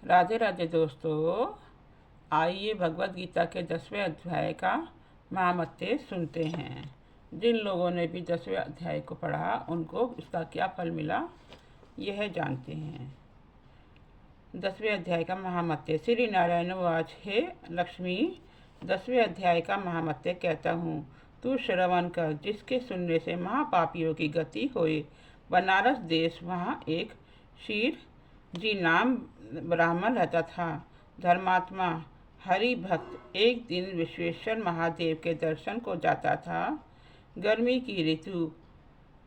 राधे राधे दोस्तों। आइए भगवत गीता के 10वें अध्याय का महामत्ते सुनते हैं। जिन लोगों ने भी 10वें अध्याय को पढ़ा उनको इसका क्या फल मिला यह जानते हैं। 10वें अध्याय का महामत्ते। श्री नारायण वाच। हे लक्ष्मी, 10वें अध्याय का महामत्ते कहता हूँ, तू श्रवण कर, जिसके सुनने से महापापियों की गति होए। बनारस देश, वहाँ एक शीर जी नाम ब्राह्मण रहता था। धर्मात्मा हरि भक्त एक दिन विश्वेश्वर महादेव के दर्शन को जाता था। गर्मी की ऋतु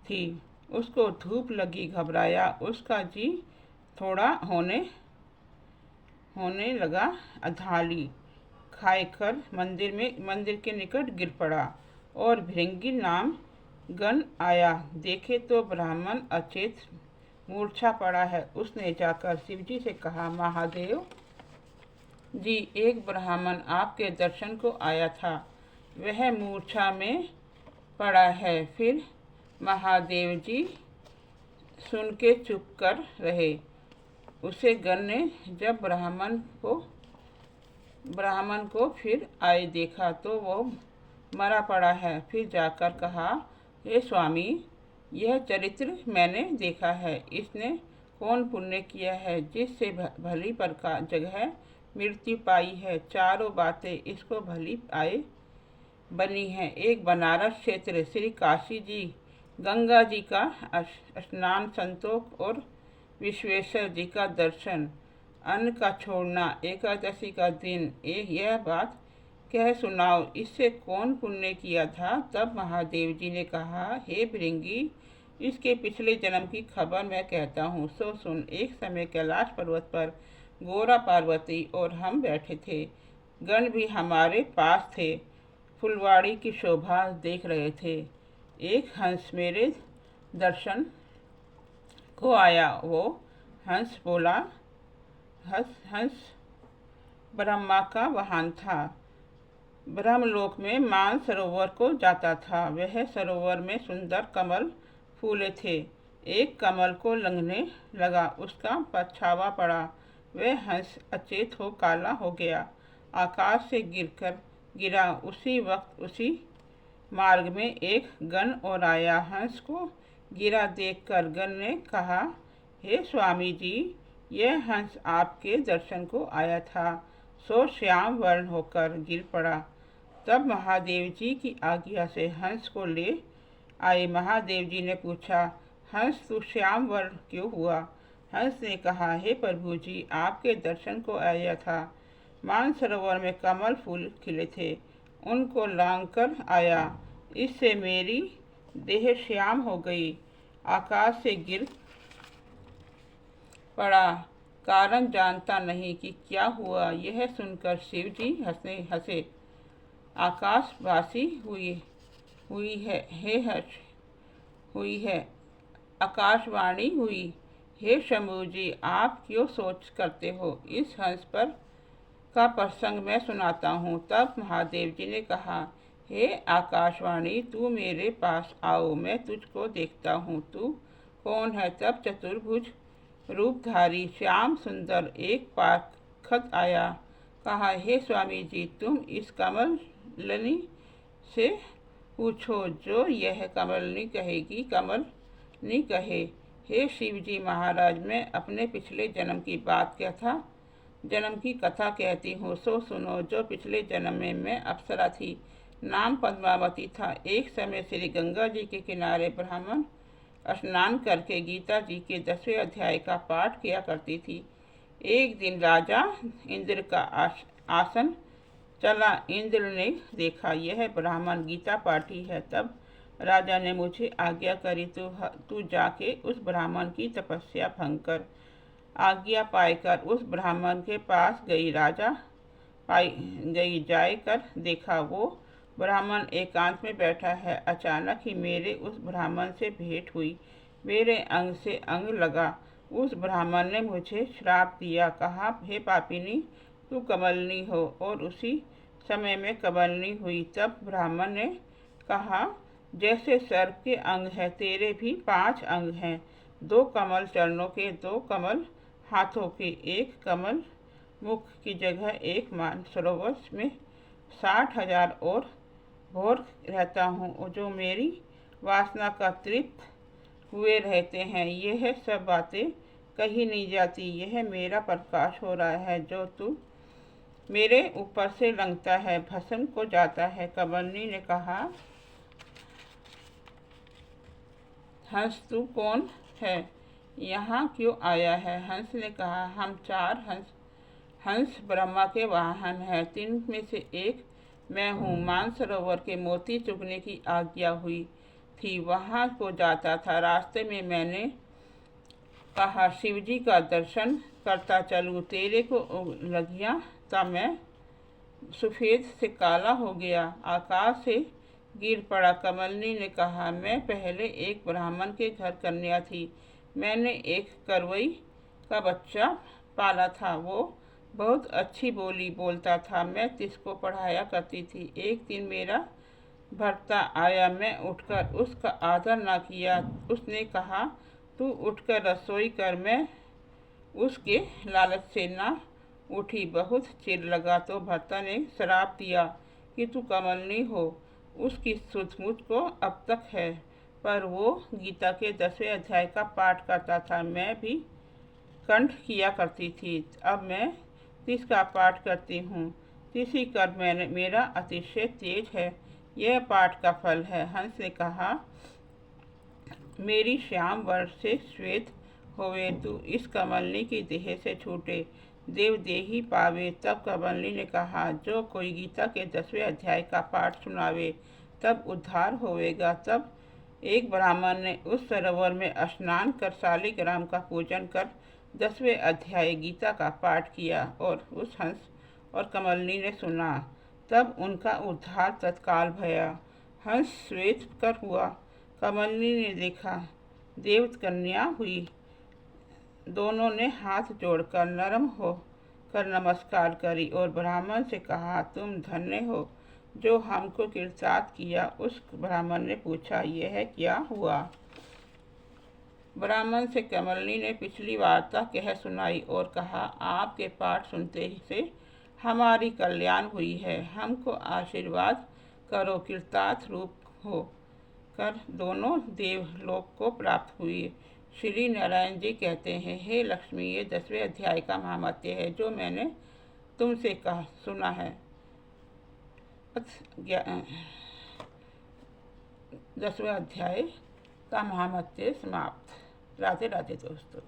थी, उसको धूप लगी, घबराया, उसका जी थोड़ा होने लगा। अधाली खाकर मंदिर के निकट गिर पड़ा और भृंगी नाम गण आया। देखे तो ब्राह्मण अचेत मूर्छा पड़ा है। उसने जाकर शिवजी से कहा, महादेव जी, एक ब्राह्मण आपके दर्शन को आया था, वह मूर्छा में पड़ा है। फिर महादेव जी सुन के चुप कर रहे। उसे गण ने जब ब्राह्मण को फिर आए देखा तो वो मरा पड़ा है। फिर जाकर कहा, हे स्वामी, यह चरित्र मैंने देखा है। इसने कौन पुण्य किया है जिससे भली प्रकार जगह मृत्यु पाई है। चारों बातें इसको भली आए बनी हैं। एक बनारस क्षेत्र, श्री काशी जी, गंगा जी का स्नान, संतोष और विश्वेश्वर जी का दर्शन, अन्न का छोड़ना, एकादशी का दिन, यह बात कह सुनाओ, इससे कौन पुण्य किया था। तब महादेव जी ने कहा, हे भृंगी, इसके पिछले जन्म की खबर मैं कहता हूँ, सो सुन। एक समय कैलाश पर्वत पर गोरा, पार्वती और हम बैठे थे। गण भी हमारे पास थे, फुलवाड़ी की शोभा देख रहे थे। एक हंस मेरे दर्शन को आया। वो हंस बोला, हंस ब्रह्मा का वाहन था। ब्रह्मलोक में मान सरोवर को जाता था। वह सरोवर में सुंदर कमल फूले थे। एक कमल को लंघने लगा, उसका पछावा पड़ा। वह हंस अचेत हो काला हो गया, आकाश से गिरा। उसी वक्त उसी मार्ग में एक गण और आया। हंस को गिरा देखकर गण ने कहा, हे स्वामी जी, यह हंस आपके दर्शन को आया था, सो श्याम वर्ण होकर गिर पड़ा। तब महादेव जी की आज्ञा से हंस को ले आए। महादेव जी ने पूछा, हंस तू श्याम वर्ण क्यों हुआ। हंस ने कहा, हे प्रभु जी, आपके दर्शन को आया था। मानसरोवर में कमल फूल खिले थे, उनको लांग कर आया। इससे मेरी देह श्याम हो गई, आकाश से गिर पड़ा। कारण जानता नहीं कि क्या हुआ। यह सुनकर शिव जी हंसे। आकाशवासी हुई है, हे हर्ष हुई है, आकाशवाणी हुई। हे शंभु जी, आप क्यों सोच करते हो। इस हंस पर का प्रसंग मैं सुनाता हूँ। तब महादेव जी ने कहा, हे आकाशवाणी, तू मेरे पास आओ, मैं तुझको देखता हूँ, तू कौन है। तब चतुर्भुज रूपधारी श्याम सुंदर एक पाखत आया। कहा, हे स्वामी जी, तुम इस कमलनी से पूछो जो यह कमलनी कहे। हे शिव जी महाराज, मैं अपने पिछले जन्म की कथा कहती हूँ, सो सुनो। जो पिछले जन्म में मैं अप्सरा थी, नाम पद्मावती था। एक समय श्री गंगा जी के किनारे ब्राह्मण स्नान करके गीता जी के 10वें अध्याय का पाठ किया करती थी। एक दिन राजा इंद्र का आसन चला। इंद्र ने देखा, यह ब्राह्मण गीता पाठी है। तब राजा ने मुझे आज्ञा करी, तू जाके उस ब्राह्मण की तपस्या भंग कर। आज्ञा पाकर उस ब्राह्मण के पास गई। जाकर देखा, वो ब्राह्मण एकांत में बैठा है। अचानक ही मेरे उस ब्राह्मण से भेंट हुई। मेरे अंग से अंग लगा। उस ब्राह्मण ने मुझे श्राप दिया। कहा, हे पापिनी, तू कमलनी हो। और उसी समय में कमलनी हुई। तब ब्राह्मण ने कहा, जैसे सर्प के अंग है, तेरे भी 5 अंग हैं। 2 कमल चरणों के, 2 कमल हाथों के एक कमल, मुख की जगह एक मानसरोवर में 60,000 और भोर रहता हूँ जो मेरी वासना का तृप्त हुए रहते हैं। यह सब बातें कही नहीं जाती। यह मेरा प्रकाश हो रहा है जो तू मेरे ऊपर से लंघता है, भस्म को जाता है। कमलनी ने कहा, हंस तू कौन है, यहाँ क्यों आया है? हंस ने कहा, हम 4 हंस हंस ब्रह्मा के वाहन हैं, 3 में से एक मैं हूँ। मानसरोवर के मोती चुगने की आज्ञा हुई थी, वहाँ को जाता था। रास्ते में मैंने कहा, शिवजी का दर्शन करता चलूँ। तेरे को लगिया तब मैं सफ़ेद से काला हो गया, आकाश से गिर पड़ा। कमलनी ने कहा, मैं पहले एक ब्राह्मण के घर कन्या थी। मैंने एक करवई का बच्चा पाला था। वो बहुत अच्छी बोली बोलता था। मैं तिसको पढ़ाया करती थी। एक दिन मेरा भर्ता आया, मैं उठकर उसका आदर न किया। उसने कहा, तू उठकर रसोई कर। मैं उसके लालच से न उठी। बहुत चिर लगा तो भर्ता ने श्राप दिया कि तू कमलनी हो। उसकी सुध मुझको अब तक है, पर वो गीता के 10वें अध्याय का पाठ करता था। मैं भी कंठ किया करती थी। अब मैं तिसका पाठ करती हूँ। तिसी कर मेरा अतिशय तेज है। यह पाठ का फल है। हंस ने कहा, मेरी श्याम वर्ण से श्वेत होवे, तू इस कमलनी की देह से छूटे, देव देही पावे। तब कमलनी ने कहा, जो कोई गीता के 10वें अध्याय का पाठ सुनावे तब उद्धार होवेगा। तब एक ब्राह्मण ने उस सरोवर में स्नान कर शालिग्राम का पूजन कर 10वें अध्याय गीता का पाठ किया और उस हंस और कमलनी ने सुना। तब उनका उद्धार तत्काल भया। हंस श्वेत कर हुआ, कमलनी ने देखा देव कन्या हुई। दोनों ने हाथ जोड़कर नरम हो कर नमस्कार करी और ब्राह्मण से कहा, तुम धन्य हो जो हमको कृतार्थ किया। उस ब्राह्मण ने पूछा, यह क्या हुआ? ब्राह्मण से कमलनी ने पिछली वार्ता कह सुनाई और कहा, आपके पाठ सुनते से हमारी कल्याण हुई है। हमको आशीर्वाद करो, कृतार्थ रूप हो कर दोनों देवलोक को प्राप्त हुई। श्री नारायण जी कहते हैं, हे लक्ष्मी, ये 10वें अध्याय का महात्म्य है जो मैंने तुमसे सुना है। 10वें अध्याय का महात्म्य समाप्त। राधे राधे दोस्तों।